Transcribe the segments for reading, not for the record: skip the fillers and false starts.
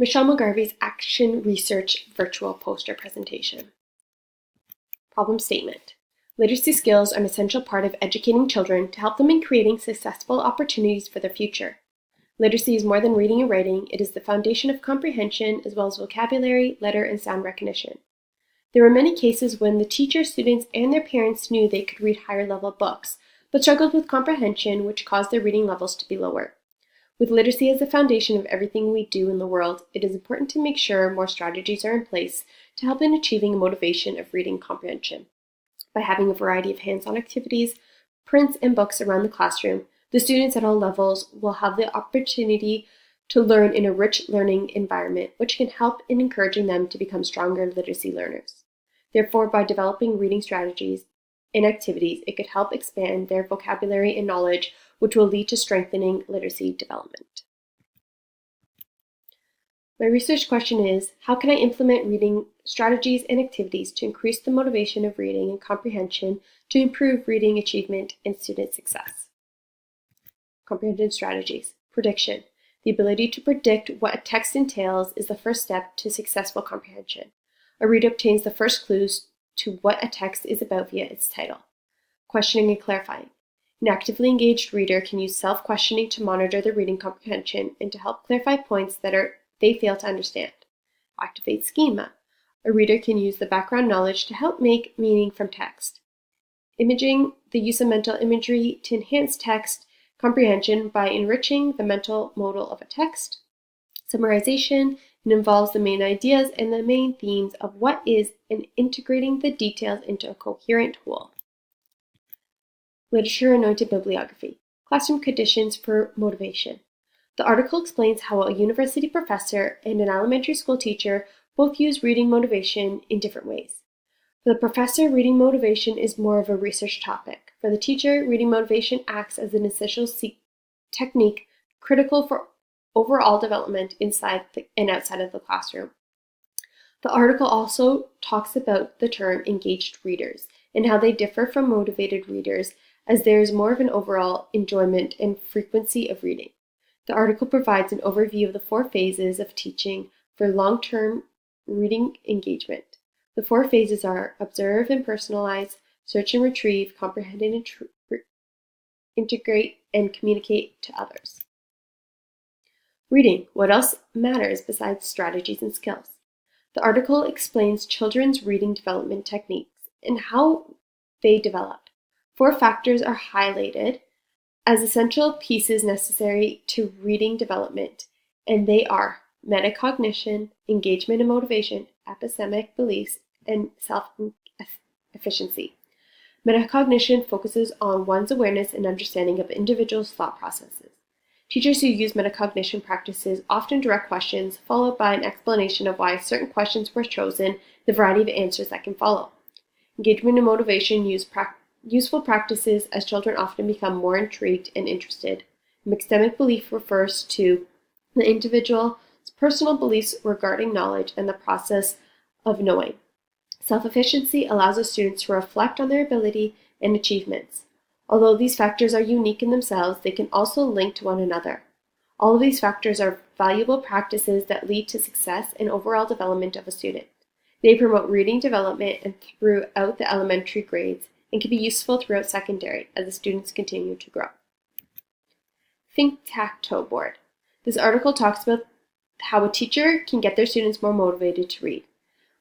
Michelle McGarvey's Action Research Virtual Poster Presentation. Problem statement. Literacy skills are an essential part of educating children to help them in creating successful opportunities for their future. Literacy is more than reading and writing. It is the foundation of comprehension as well as vocabulary, letter, and sound recognition. There were many cases when the teacher, students, and their parents knew they could read higher-level books, but struggled with comprehension, which caused their reading levels to be lower. With literacy as the foundation of everything we do in the world, it is important to make sure more strategies are in place to help in achieving a motivation of reading comprehension. By having a variety of hands-on activities, prints, and books around the classroom, the students at all levels will have the opportunity to learn in a rich learning environment, which can help in encouraging them to become stronger literacy learners. Therefore, by developing reading strategies and activities, it could help expand their vocabulary and knowledge, which will lead to strengthening literacy development. My research question is, how can I implement reading strategies and activities to increase the motivation of reading and comprehension to improve reading achievement and student success? Comprehension strategies. Prediction. The ability to predict what a text entails is the first step to successful comprehension. A reader obtains the first clues to what a text is about via its title. Questioning and clarifying. An actively engaged reader can use self-questioning to monitor their reading comprehension and to help clarify points that they fail to understand. Activate schema. A reader can use the background knowledge to help make meaning from text. Imaging. The use of mental imagery to enhance text comprehension by enriching the mental model of a text. Summarization. It involves the main ideas and the main themes of what is and integrating the details into a coherent whole. Literature Anointed Bibliography. Classroom Conditions for Motivation. The article explains how a university professor and an elementary school teacher both use reading motivation in different ways. For the professor, reading motivation is more of a research topic. For the teacher, reading motivation acts as an essential technique critical for overall development inside and outside of the classroom. The article also talks about the term engaged readers and how they differ from motivated readers, as there is more of an overall enjoyment and frequency of reading. The article provides an overview of the 4 phases of teaching for long-term reading engagement. The 4 phases are observe and personalize, search and retrieve, comprehend and integrate, and communicate to others. Reading. What else matters besides strategies and skills? The article explains children's reading development techniques and how they develop. 4 factors are highlighted as essential pieces necessary to reading development, and they are metacognition, engagement and motivation, epistemic beliefs, and self-efficiency. Metacognition focuses on one's awareness and understanding of individuals' thought processes. Teachers who use metacognition practices often direct questions, followed by an explanation of why certain questions were chosen, the variety of answers that can follow. Engagement and motivation use useful practices as children often become more intrigued and interested. Epistemic belief refers to the individual's personal beliefs regarding knowledge and the process of knowing. Self-efficiency allows the students to reflect on their ability and achievements. Although these factors are unique in themselves, they can also link to one another. All of these factors are valuable practices that lead to success and overall development of a student. They promote reading development and throughout the elementary grades and can be useful throughout secondary as the students continue to grow. Think-Tacto Board. This article talks about how a teacher can get their students more motivated to read.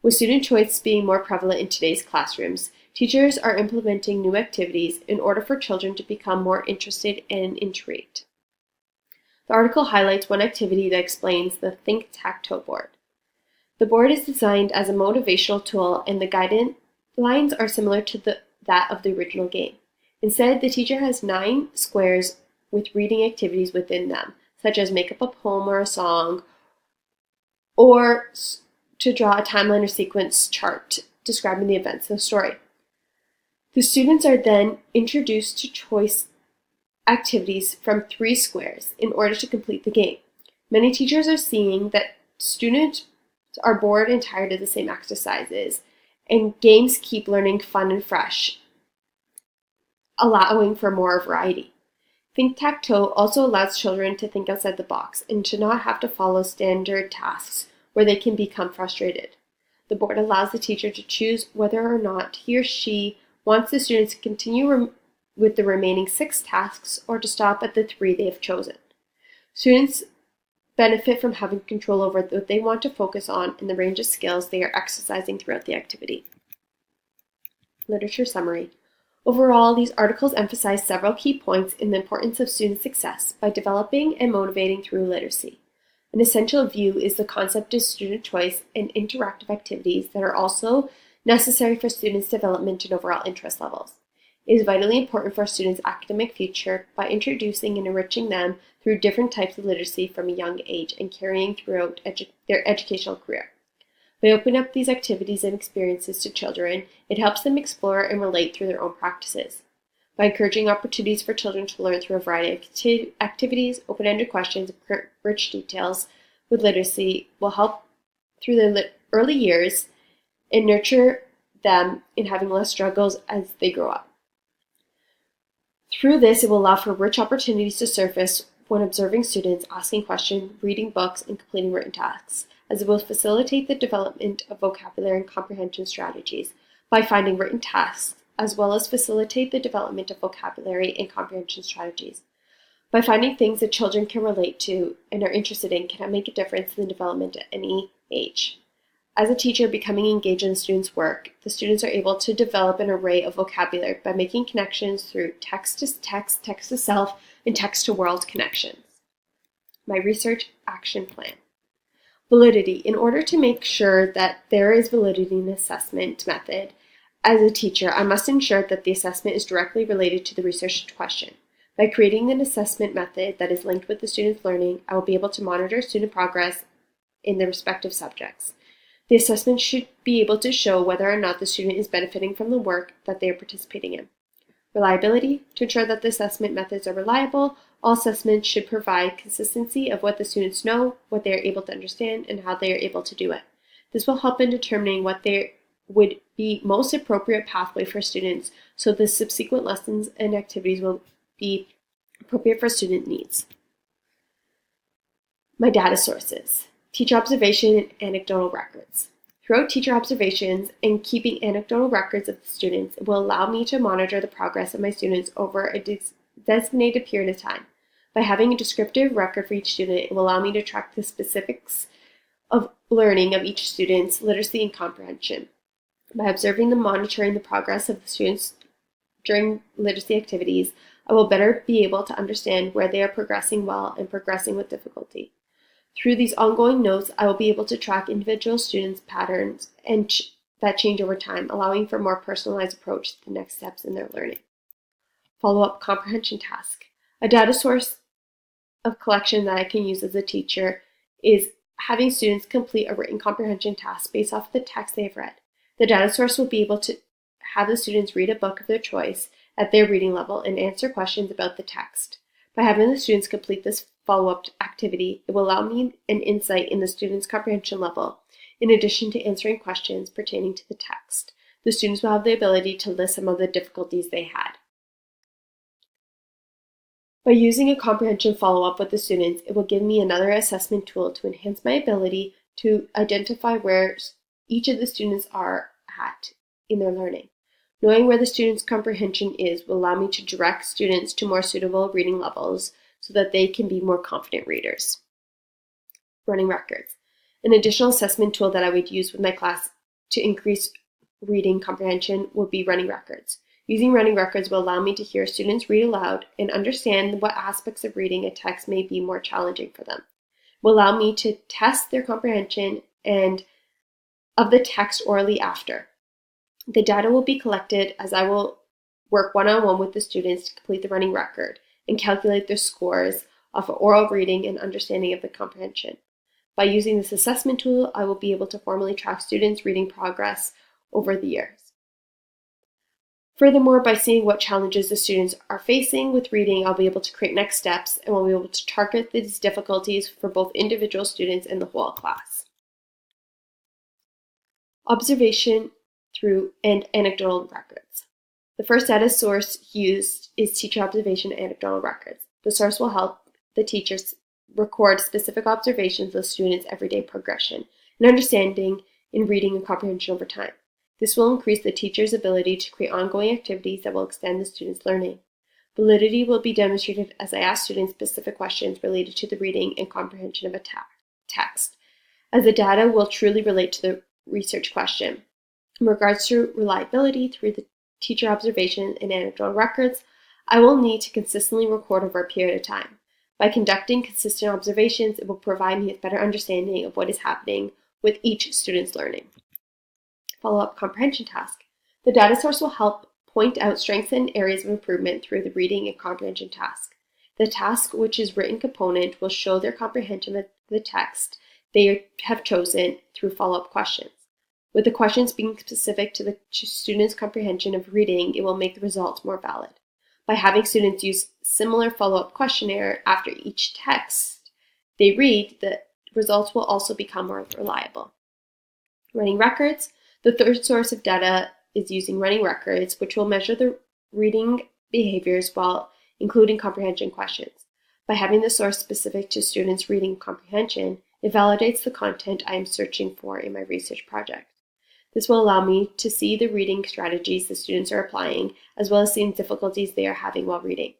With student choice being more prevalent in today's classrooms, teachers are implementing new activities in order for children to become more interested and intrigued. The article highlights one activity that explains the Think-Tacto Board. The board is designed as a motivational tool, and the guidelines are similar to that of the original game. Instead, the teacher has 9 squares with reading activities within them, such as make up a poem or a song, or to draw a timeline or sequence chart describing the events of the story. The students are then introduced to choice activities from 3 squares in order to complete the game. Many teachers are seeing that students are bored and tired of the same exercises, and games keep learning fun and fresh, allowing for more variety. Think-Tac-Toe also allows children to think outside the box and to not have to follow standard tasks where they can become frustrated. The board allows the teacher to choose whether or not he or she wants the students to continue with the remaining 6 tasks or to stop at the 3 they have chosen. Students benefit from having control over what they want to focus on and the range of skills they are exercising throughout the activity. Literature summary. Overall, these articles emphasize several key points in the importance of student success by developing and motivating through literacy. An essential view is the concept of student choice and interactive activities that are also necessary for students' development and overall interest levels. It is vitally important for a student's academic future by introducing and enriching them through different types of literacy from a young age and carrying throughout their educational career. By opening up these activities and experiences to children, it helps them explore and relate through their own practices. By encouraging opportunities for children to learn through a variety of activities, open-ended questions, and rich details with literacy will help through their early years and nurture them in having less struggles as they grow up. Through this, it will allow for rich opportunities to surface when observing students, asking questions, reading books, and completing written tasks, as it will facilitate the development of vocabulary and comprehension strategies by finding written tasks, as well as facilitate the development of vocabulary and comprehension strategies. By finding things that children can relate to and are interested in can make a difference in the development at any age. As a teacher becoming engaged in the students' work, the students are able to develop an array of vocabulary by making connections through text to text, text to self, and text to world connections. My research action plan. Validity. In order to make sure that there is validity in the assessment method, as a teacher, I must ensure that the assessment is directly related to the researched question. By creating an assessment method that is linked with the student's learning, I will be able to monitor student progress in the respective subjects. The assessment should be able to show whether or not the student is benefiting from the work that they are participating in. Reliability. To ensure that the assessment methods are reliable, all assessments should provide consistency of what the students know, what they are able to understand, and how they are able to do it. This will help in determining what they would be most appropriate pathway for students, so the subsequent lessons and activities will be appropriate for student needs. My data sources. Teacher observation and anecdotal records. Throughout teacher observations and keeping anecdotal records of the students, it will allow me to monitor the progress of my students over a designated period of time. By having a descriptive record for each student, it will allow me to track the specifics of learning of each student's literacy and comprehension. By observing and monitoring the progress of the students during literacy activities, I will better be able to understand where they are progressing well and progressing with difficulty. Through these ongoing notes, I will be able to track individual students' patterns and that change over time, allowing for a more personalized approach to the next steps in their learning. Follow-up comprehension task. A data source of collection that I can use as a teacher is having students complete a written comprehension task based off the text they have read. The data source will be able to have the students read a book of their choice at their reading level and answer questions about the text. By having the students complete this follow-up activity, it will allow me an insight in the student's comprehension level. In addition to answering questions pertaining to the text, the students will have the ability to list some of the difficulties they had. By using a comprehension follow-up with the students, it will give me another assessment tool to enhance my ability to identify where each of the students are at in their learning. Knowing where the student's comprehension is will allow me to direct students to more suitable reading levels so that they can be more confident readers. Running records. An additional assessment tool that I would use with my class to increase reading comprehension would be running records. Using running records will allow me to hear students read aloud and understand what aspects of reading a text may be more challenging for them. It will allow me to test their comprehension and of the text orally after. The data will be collected as I will work one-on-one with the students to complete the running record and calculate their scores off of oral reading and understanding of the comprehension. By using this assessment tool, I will be able to formally track students' reading progress over the years. Furthermore, by seeing what challenges the students are facing with reading, I'll be able to create next steps and will be able to target these difficulties for both individual students and the whole class. Observation through and anecdotal records. The first data source used is teacher observation and anecdotal records. The source will help the teachers record specific observations of students' everyday progression and understanding in reading and comprehension over time. This will increase the teacher's ability to create ongoing activities that will extend the student's learning. Validity will be demonstrated as I ask students specific questions related to the reading and comprehension of a text, as the data will truly relate to the research question. In regards to reliability through the teacher observation and anecdotal records, I will need to consistently record over a period of time. By conducting consistent observations, it will provide me with better understanding of what is happening with each student's learning. Follow-up comprehension task. The data source will help point out strengths and areas of improvement through the reading and comprehension task. The task, which is written component, will show their comprehension of the text they have chosen through follow-up questions. With the questions being specific to the student's comprehension of reading, it will make the results more valid. By having students use similar follow-up questionnaire after each text they read, the results will also become more reliable. Running records. The third source of data is using running records, which will measure the reading behaviors while including comprehension questions. By having the source specific to students' reading comprehension, it validates the content I am searching for in my research project. This will allow me to see the reading strategies the students are applying, as well as seeing difficulties they are having while reading.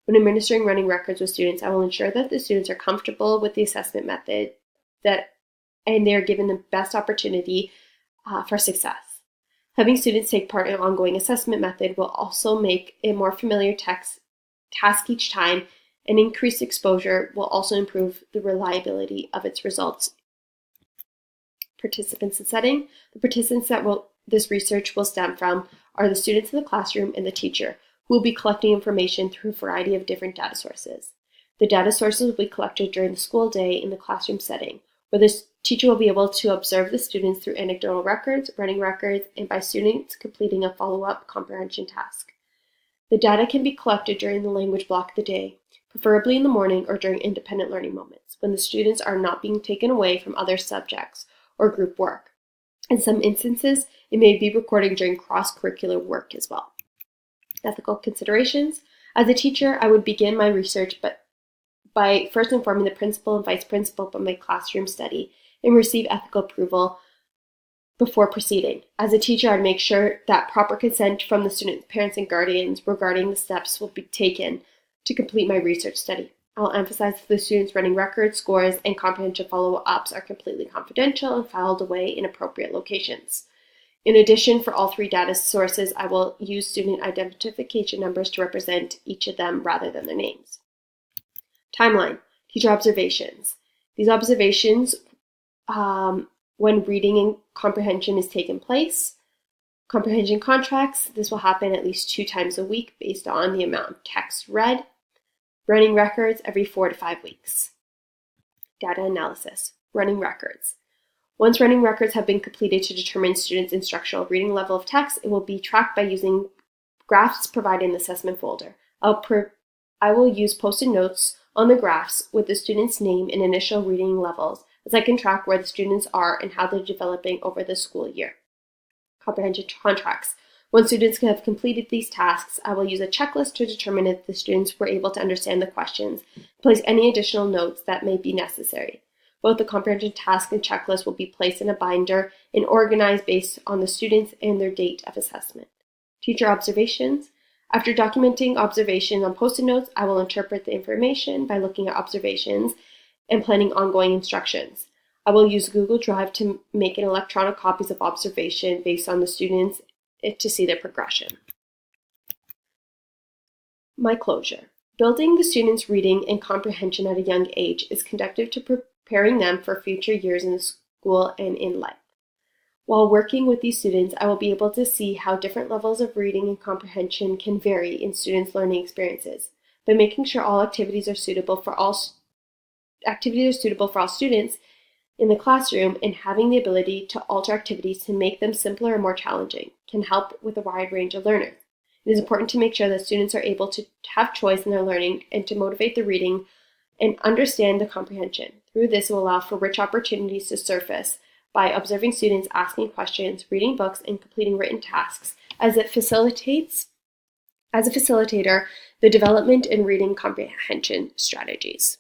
When administering running records with students, I will ensure that the students are comfortable with the assessment method and they are given the best opportunity for success. Having students take part in an ongoing assessment method will also make a more familiar task each time, and increased exposure will also improve the reliability of its results. Participants and setting. The participants that this research will stem from are the students in the classroom and the teacher, who will be collecting information through a variety of different data sources. The data sources will be collected during the school day in the classroom setting, where the teacher will be able to observe the students through anecdotal records, running records, and by students completing a follow-up comprehension task. The data can be collected during the language block of the day, preferably in the morning or during independent learning moments, when the students are not being taken away from other subjects or group work. In some instances, it may be recorded during cross-curricular work as well. Ethical considerations. As a teacher, I would begin my research by first informing the principal and vice principal of my classroom study and receive ethical approval before proceeding. As a teacher, I'd make sure that proper consent from the students' parents and guardians regarding the steps will be taken to complete my research study. I'll emphasize that the students' running records, scores, and comprehension follow-ups are completely confidential and filed away in appropriate locations. In addition, for all three data sources, I will use student identification numbers to represent each of them rather than their names. Timeline. Teacher observations. These observations, when reading and comprehension is taking place. Comprehension contracts. This will happen at least 2 times a week based on the amount of text read. Running records every 4 to 5 weeks. Data analysis. Running records. Once running records have been completed to determine students' instructional reading level of text, it will be tracked by using graphs provided in the assessment folder. I will use post-it notes on the graphs with the student's name and initial reading levels, as I can track where the students are and how they're developing over the school year. Comprehension contracts. When students have completed these tasks, I will use a checklist to determine if the students were able to understand the questions, place any additional notes that may be necessary. Both the comprehension task and checklist will be placed in a binder and organized based on the students and their date of assessment. Teacher observations. After documenting observations on post-it notes, I will interpret the information by looking at observations and planning ongoing instructions. I will use Google Drive to make electronic copies of observation based on the students to see their progression. My closure. Building the students' reading and comprehension at a young age is conducive to preparing them for future years in the school and in life. While working with these students, I will be able to see how different levels of reading and comprehension can vary in students' learning experiences. By making sure all activities are suitable for all students in the classroom and having the ability to alter activities to make them simpler or more challenging can help with a wide range of learners. It is important to make sure that students are able to have choice in their learning and to motivate the reading and understand the comprehension. Through this, it will allow for rich opportunities to surface by observing students asking questions, reading books, and completing written tasks, as it facilitates as a facilitator, the development and reading comprehension strategies.